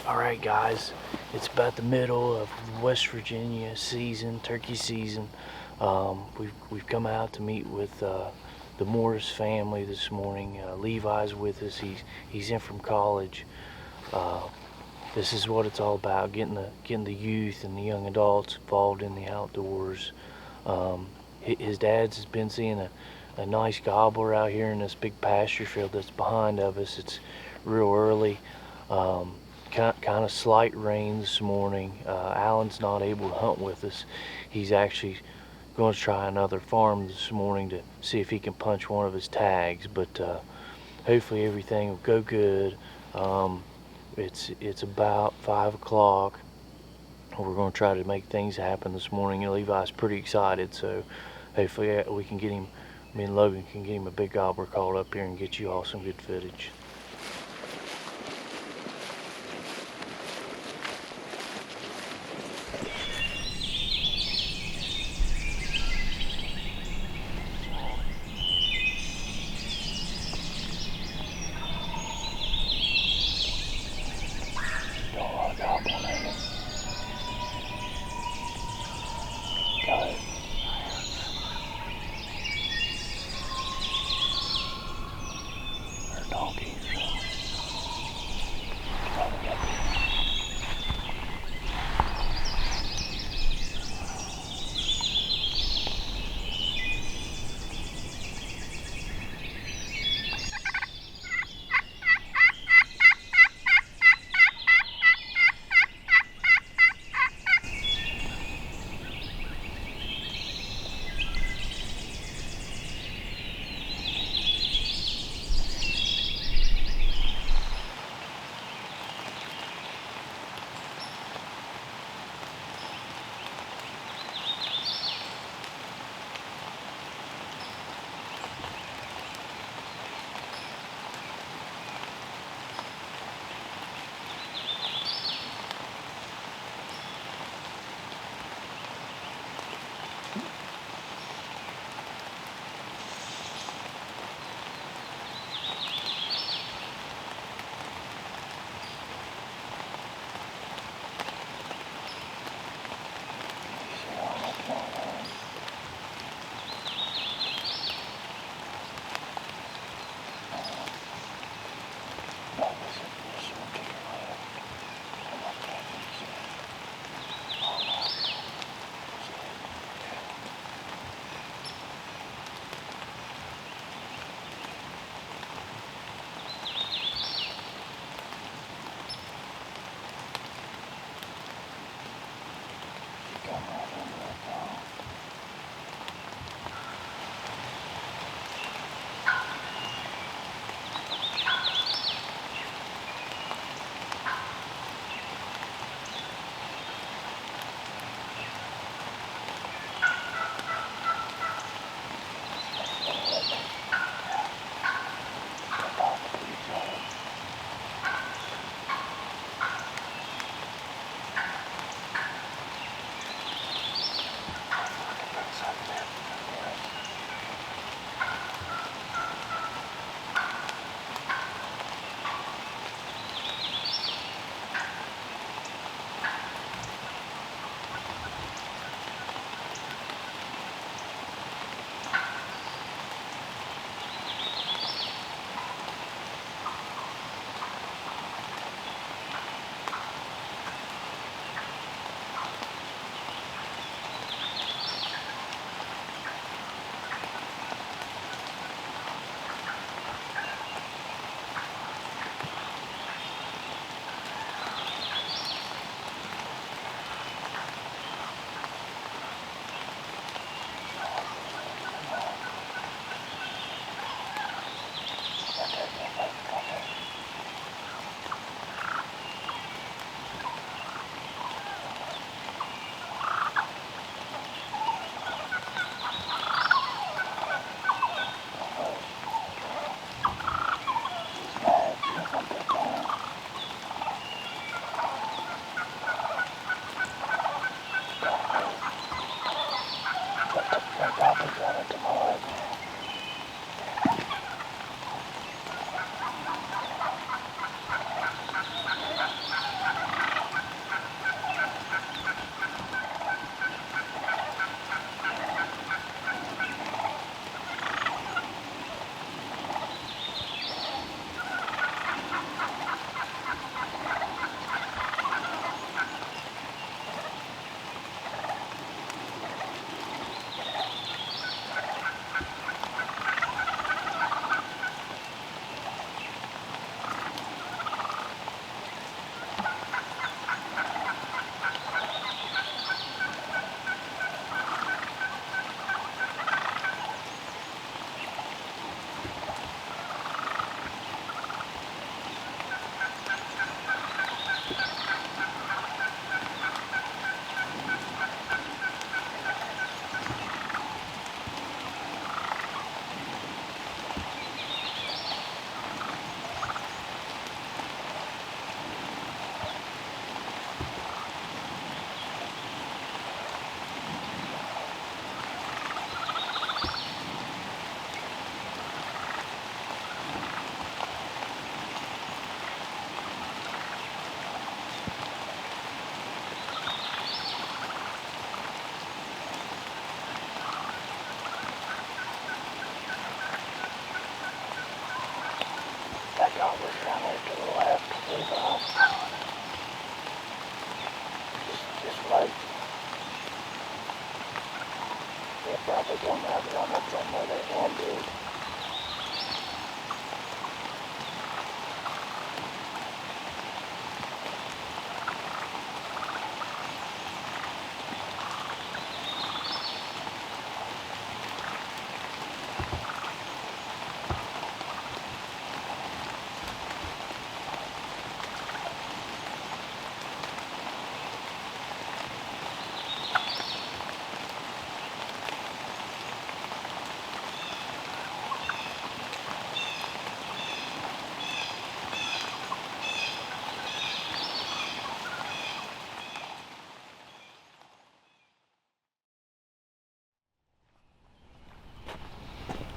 Alright guys, it's about the middle of West Virginia season, turkey season. We've come out to meet with the Morris family this morning. Levi's with us. He's in from college. This is what it's all about, getting the youth and the young adults involved in the outdoors. His dad's has been seeing a nice gobbler out here in this big pasture field that's behind of us. It's real early. Kind of slight rain this morning. Alan's not able to hunt with us. He's actually going to try another farm this morning to see if he can punch one of his tags, but hopefully everything will go good. It's about 5 o'clock. We're going to try to make things happen this morning, and Levi's pretty excited, so hopefully we can get him, me and Logan can get him a big gobbler called up here and get you all some good footage. Donkey.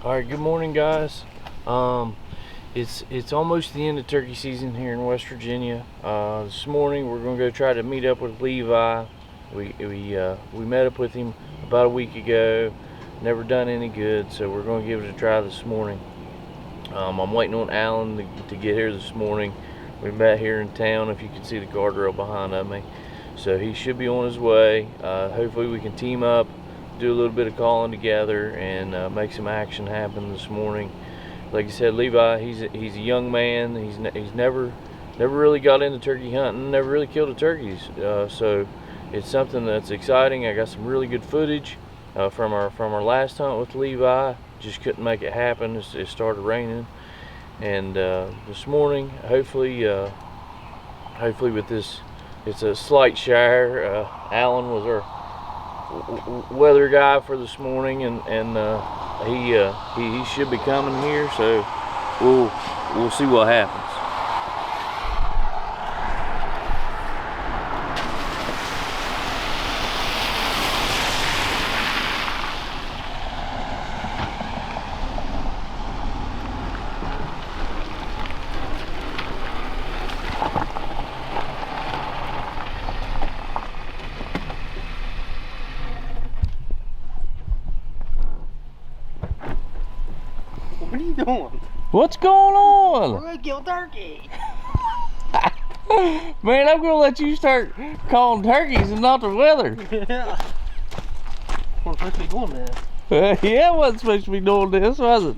All right, good morning, guys. It's almost the end of turkey season here in West Virginia. This morning we're gonna go try to meet up with Levi. We met up with him about a week ago. Never done any good, so we're gonna give it a try this morning. I'm waiting on Alan to get here this morning. We met here in town, if you can see the guardrail behind of me. So he should be on his way. Hopefully we can team up, do a little bit of calling together, and make some action happen this morning. Like I said, Levi, he's a young man. He's never really got into turkey hunting, never really killed a turkey. So it's something that's exciting. I got some really good footage from our last hunt with Levi. Just couldn't make it happen. It started raining, and this morning, hopefully with this, it's a slight shower. Alan was our weather guy for this morning, and he should be coming here, so we'll see what happens. What are you doing? What's going on? We're gonna kill turkey. Man, I'm gonna let you start calling turkeys and not the weather. Yeah. We're supposed to be doing this. Yeah, I wasn't supposed to be doing this, was it?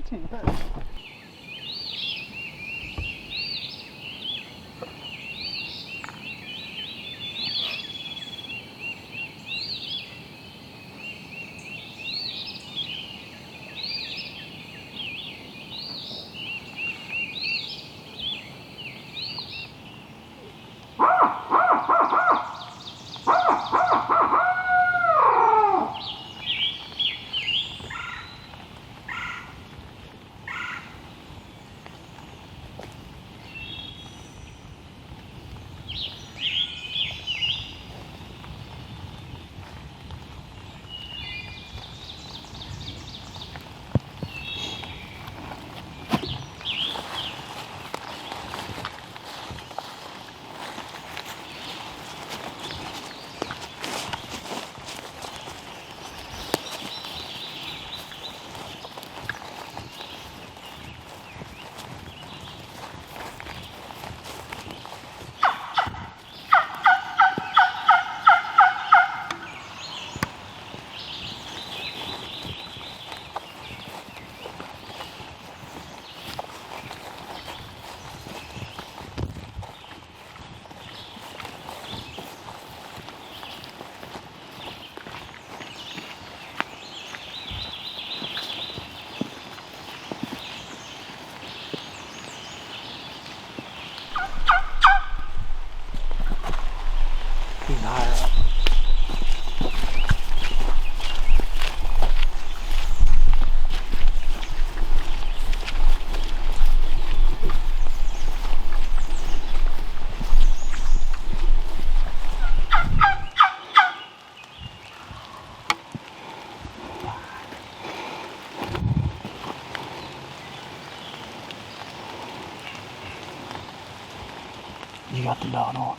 You got the dot on.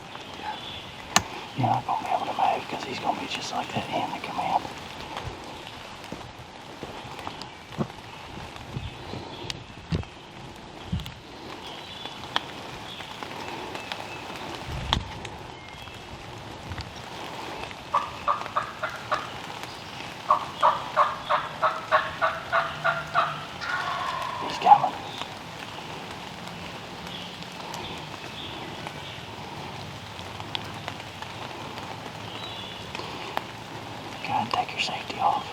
You're not going to be able to move because he's going to be just like that hen that come in. He's coming. Go ahead and take your safety off.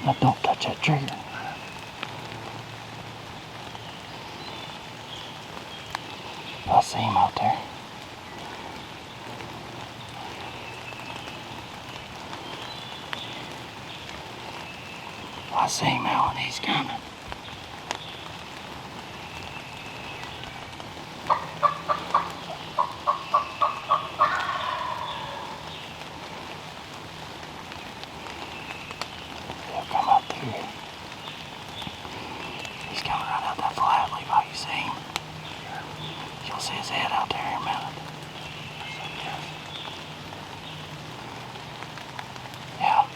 Now don't touch that trigger. I see him out there. I see him, Alan. He's coming. He'll come up through here. Iron Mountain. Yeah.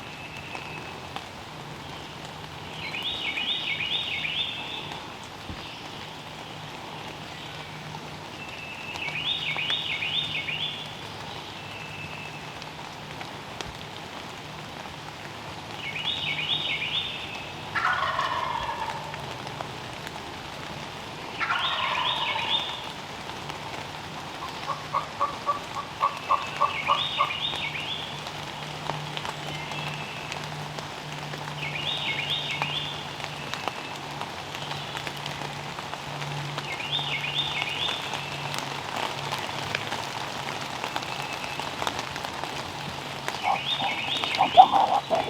Come right up there.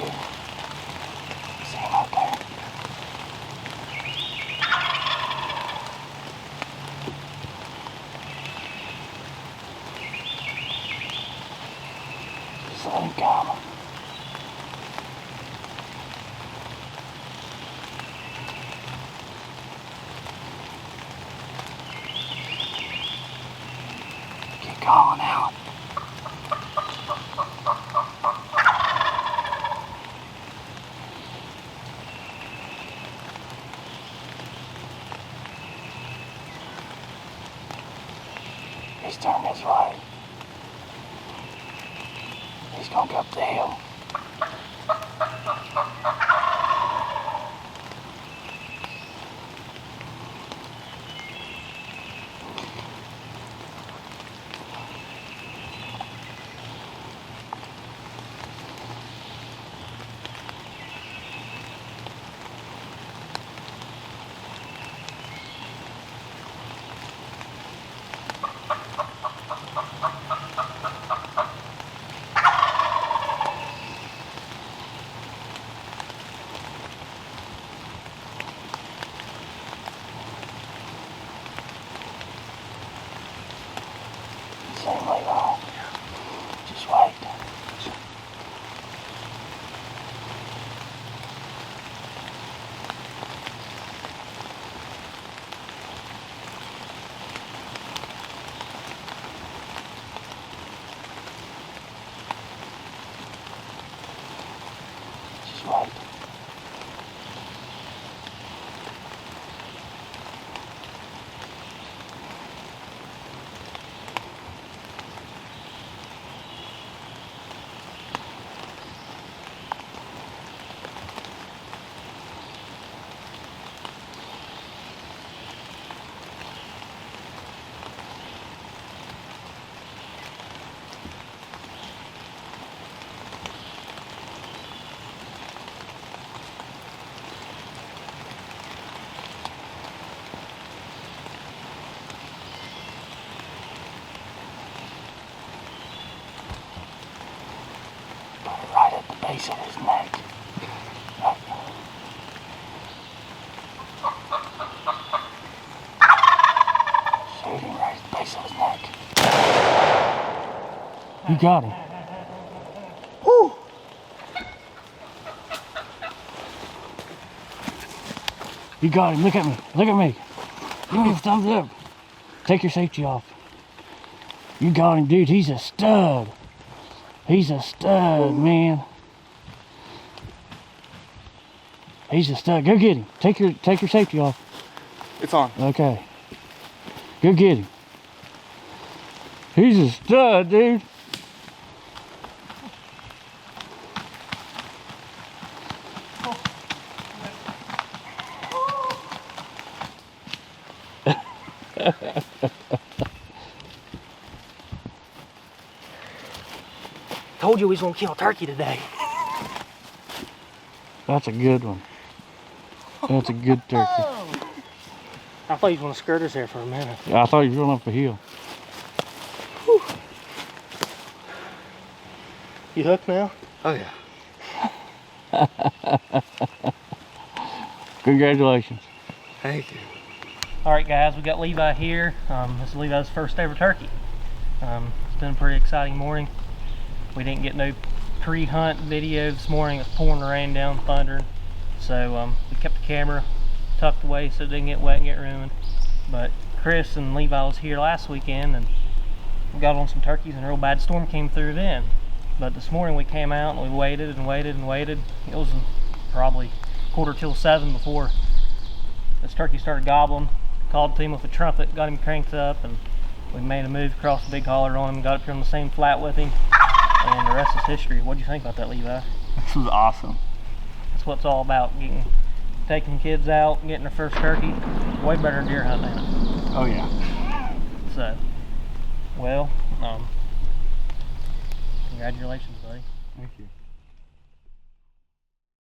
See him up there? Just let him come. Keep calling out. He's turned his way. He's gonna go up the hill. Same Levi. Just wait. Just wait. Right at the base of his neck. Right. Shoot him right at the base of his neck. You got him. Woo! You got him. Look at me. Look at me. Give me a thumbs up. Take your safety off. You got him, dude. He's a stud. He's a stud, man. He's a stud. Go get him. Take your safety off. It's on. Okay. Go get him. He's a stud, dude. Told you we was gonna kill a turkey today. That's a good one. That's a good turkey. I thought you was gonna skirt us there for a minute. Yeah, I thought you were going up a hill. Whew. You hooked now? Oh yeah. Congratulations. Thank you. All right, guys, we got Levi here. This is Levi's first ever turkey. It's been a pretty exciting morning. We didn't get no pre-hunt video this morning. It was pouring the rain down, thundering. So we kept the camera tucked away so it didn't get wet and get ruined. But Chris and Levi was here last weekend, and We got on some turkeys and a real bad storm came through then. But this morning we came out and we waited and waited and waited. It was probably 6:45 before this turkey started gobbling. Called to him with a trumpet, got him cranked up, and we made a move across the big holler on him, got up here on the same flat with him, and the rest is history. What do you think about that, Levi? This was awesome. That's what it's all about, taking kids out, getting their first turkey. Way better than deer hunting, ain't it? Oh yeah. So, well, congratulations, buddy. Thank you.